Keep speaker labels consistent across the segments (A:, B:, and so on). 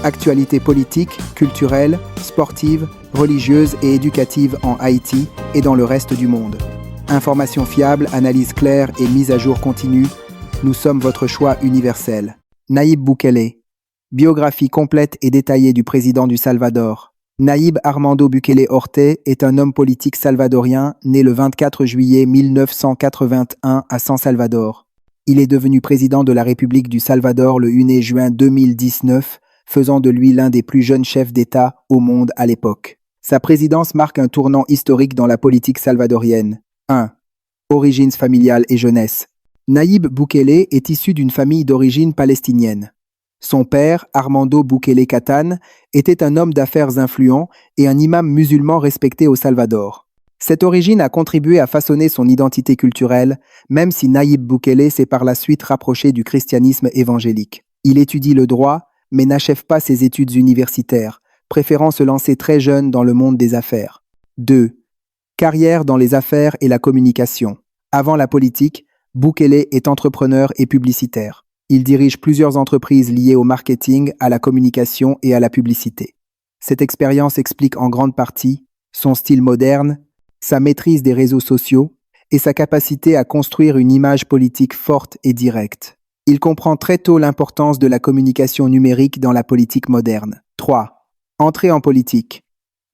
A: Actualités politiques, culturelles, sportives, religieuses et éducatives en Haïti et dans le reste du monde. Informations fiables, analyses claires et mise à jour continue. Nous sommes votre choix universel. Nayib Bukele. Biographie complète et détaillée du président du Salvador. Nayib Armando Bukele Orte est un homme politique salvadorien né le 24 juillet 1981 à San Salvador. Il est devenu président de la République du Salvador le 1er juin 2019, faisant de lui l'un des plus jeunes chefs d'État au monde à l'époque. Sa présidence marque un tournant historique dans la politique salvadorienne. 1. Origines familiales et jeunesse. Nayib Bukele est issu d'une famille d'origine palestinienne. Son père, Armando Bukele Catán, était un homme d'affaires influent et un imam musulman respecté au Salvador. Cette origine a contribué à façonner son identité culturelle, même si Nayib Bukele s'est par la suite rapproché du christianisme évangélique. Il étudie le droit, mais n'achève pas ses études universitaires, préférant se lancer très jeune dans le monde des affaires. 2. Carrière dans les affaires et la communication. Avant la politique, Bukele est entrepreneur et publicitaire. Il dirige plusieurs entreprises liées au marketing, à la communication et à la publicité. Cette expérience explique en grande partie son style moderne, sa maîtrise des réseaux sociaux et sa capacité à construire une image politique forte et directe. Il comprend très tôt l'importance de la communication numérique dans la politique moderne. 3. Entrée en politique.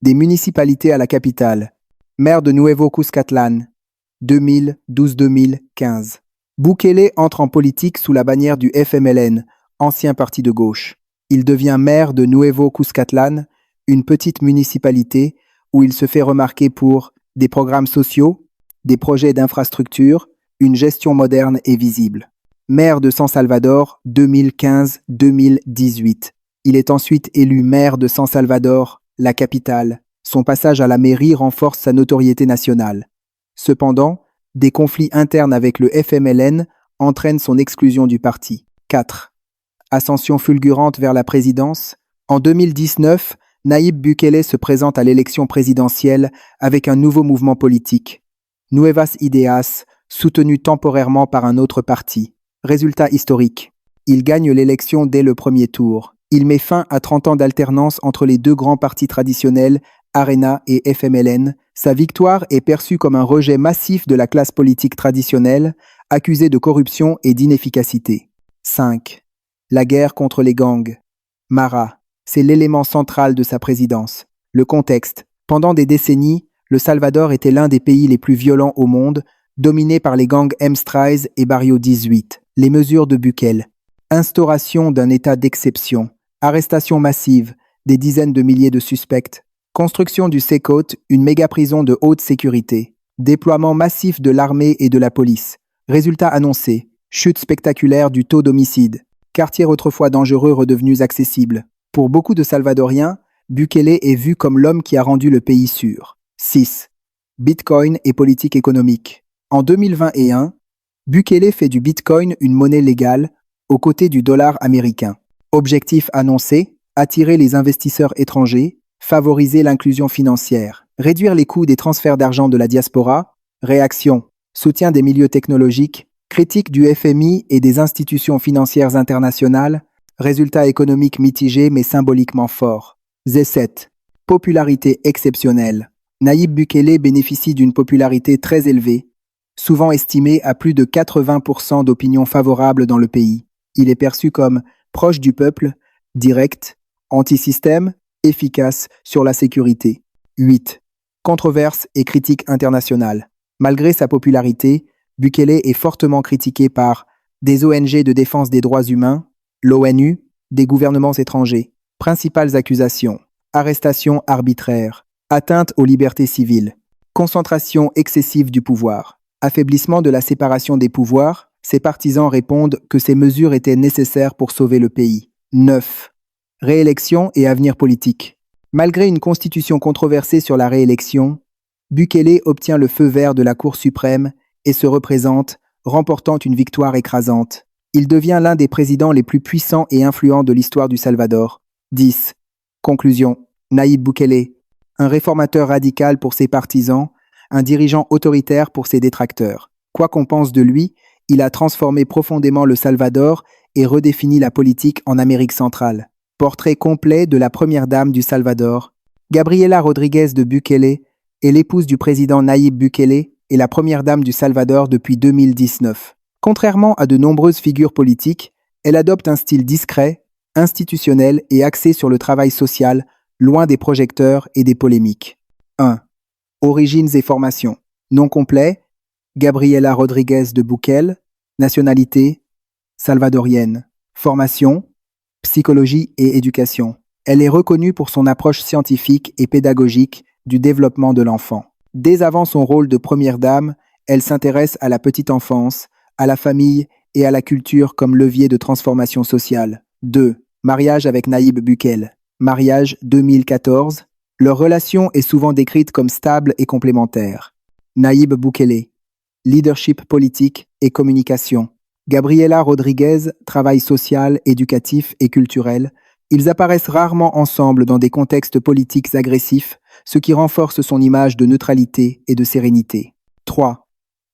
A: Des municipalités à la capitale. Maire de Nuevo Cuscatlán, 2012-2015. Bukele entre en politique sous la bannière du FMLN, ancien parti de gauche. Il devient maire de Nuevo Cuscatlán, une petite municipalité où il se fait remarquer pour des programmes sociaux, des projets d'infrastructure, une gestion moderne et visible. Maire de San Salvador, 2015-2018. Il est ensuite élu maire de San Salvador, la capitale. Son passage à la mairie renforce sa notoriété nationale. Cependant, des conflits internes avec le FMLN entraînent son exclusion du parti. 4. Ascension fulgurante vers la présidence. En 2019, Nayib Bukele se présente à l'élection présidentielle avec un nouveau mouvement politique, Nuevas Ideas, soutenu temporairement par un autre parti. Résultat historique. Il gagne l'élection dès le premier tour. Il met fin à 30 ans d'alternance entre les deux grands partis traditionnels, Arena et FMLN. Sa victoire est perçue comme un rejet massif de la classe politique traditionnelle, accusée de corruption et d'inefficacité. 5. La guerre contre les gangs. Mara. C'est l'élément central de sa présidence. Le contexte. Pendant des décennies, le Salvador était l'un des pays les plus violents au monde, dominé par les gangs M-Strize et Barrio 18. Les mesures de Bukele. Instauration d'un état d'exception. Arrestation massive, des dizaines de milliers de suspects. Construction du Sécote, une méga-prison de haute sécurité. Déploiement massif de l'armée et de la police. Résultat annoncé. Chute spectaculaire du taux d'homicide. Quartiers autrefois dangereux redevenus accessibles. Pour beaucoup de Salvadoriens, Bukele est vu comme l'homme qui a rendu le pays sûr. 6. Bitcoin et politique économique. En 2021, Bukele fait du Bitcoin une monnaie légale aux côtés du dollar américain. Objectif annoncé, attirer les investisseurs étrangers, favoriser l'inclusion financière, réduire les coûts des transferts d'argent de la diaspora. Réaction, soutien des milieux technologiques, critique du FMI et des institutions financières internationales. Résultat économique mitigé mais symboliquement fort. Z7. Popularité exceptionnelle. Nayib Bukele bénéficie d'une popularité très élevée, souvent estimée à plus de 80% d'opinions favorables dans le pays. Il est perçu comme proche du peuple, direct, anti-système, efficace sur la sécurité. 8. Controverses et critiques internationales. Malgré sa popularité, Bukele est fortement critiqué par des ONG de défense des droits humains, l'ONU, des gouvernements étrangers. Principales accusations. Arrestation arbitraire. Atteinte aux libertés civiles. Concentration excessive du pouvoir. Affaiblissement de la séparation des pouvoirs. Ses partisans répondent que ces mesures étaient nécessaires pour sauver le pays. 9. Réélection et avenir politique. Malgré une constitution controversée sur la réélection, Bukele obtient le feu vert de la Cour suprême et se représente, remportant une victoire écrasante. Il devient l'un des présidents les plus puissants et influents de l'histoire du Salvador. 10. Conclusion. Nayib Bukele, un réformateur radical pour ses partisans, un dirigeant autoritaire pour ses détracteurs. Quoi qu'on pense de lui, il a transformé profondément le Salvador et redéfini la politique en Amérique centrale. Portrait complet de la première dame du Salvador. Gabriela Rodríguez de Bukele est l'épouse du président Nayib Bukele et la première dame du Salvador depuis 2019. Contrairement à de nombreuses figures politiques, elle adopte un style discret, institutionnel et axé sur le travail social, loin des projecteurs et des polémiques. 1. Origines et formation. Nom complet, Gabriela Rodríguez de Bukele. Nationalité, salvadorienne. Formation, psychologie et éducation. Elle est reconnue pour son approche scientifique et pédagogique du développement de l'enfant. Dès avant son rôle de première dame, elle s'intéresse à la petite enfance, à la famille et à la culture comme levier de transformation sociale. 2. Mariage avec Nayib Bukele. Mariage 2014. Leur relation est souvent décrite comme stable et complémentaire. Nayib Bukele. Leadership politique et communication. Gabriela Rodríguez, travail social, éducatif et culturel. Ils apparaissent rarement ensemble dans des contextes politiques agressifs, ce qui renforce son image de neutralité et de sérénité. 3.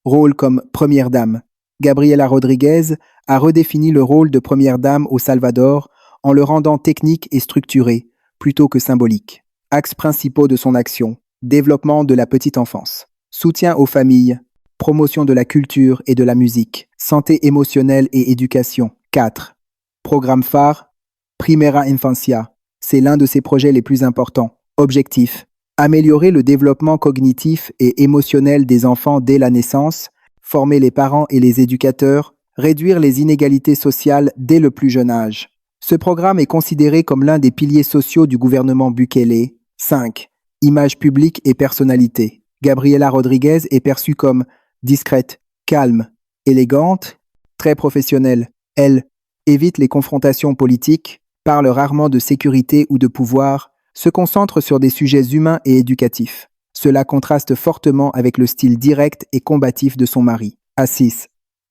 A: Rôle comme première dame. Gabriela Rodríguez a redéfini le rôle de première dame au Salvador en le rendant technique et structuré, plutôt que symbolique. Axes principaux de son action. Développement de la petite enfance. Soutien aux familles. Promotion de la culture et de la musique. Santé émotionnelle et éducation. 4. Programme phare. Primera Infancia. C'est l'un de ses projets les plus importants. Objectif. Améliorer le développement cognitif et émotionnel des enfants dès la naissance, former les parents et les éducateurs, réduire les inégalités sociales dès le plus jeune âge. Ce programme est considéré comme l'un des piliers sociaux du gouvernement Bukele. 5. Image publique et personnalité. Gabriela Rodríguez est perçue comme discrète, calme, élégante, très professionnelle. Elle évite les confrontations politiques, parle rarement de sécurité ou de pouvoir, se concentre sur des sujets humains et éducatifs. Cela contraste fortement avec le style direct et combatif de son mari. A6.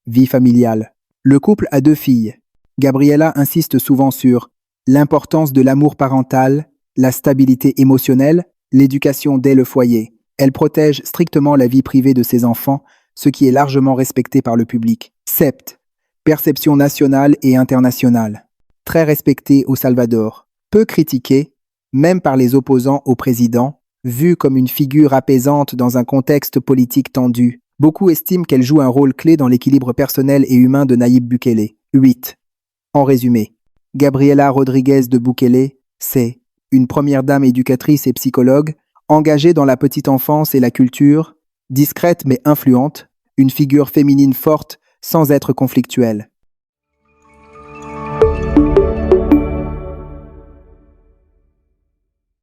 A: Vie familiale. Le couple a 2 filles. Gabriela insiste souvent sur l'importance de l'amour parental, la stabilité émotionnelle, l'éducation dès le foyer. Elle protège strictement la vie privée de ses enfants, ce qui est largement respecté par le public. 7. Perception nationale et internationale. Très respectée au Salvador. Peu critiquée, même par les opposants au président, vue comme une figure apaisante dans un contexte politique tendu. Beaucoup estiment qu'elle joue un rôle clé dans l'équilibre personnel et humain de Nayib Bukele. 8. En résumé, Gabriela Rodríguez de Bukele, c'est une première dame éducatrice et psychologue, engagée dans la petite enfance et la culture, discrète mais influente, une figure féminine forte sans être conflictuelle.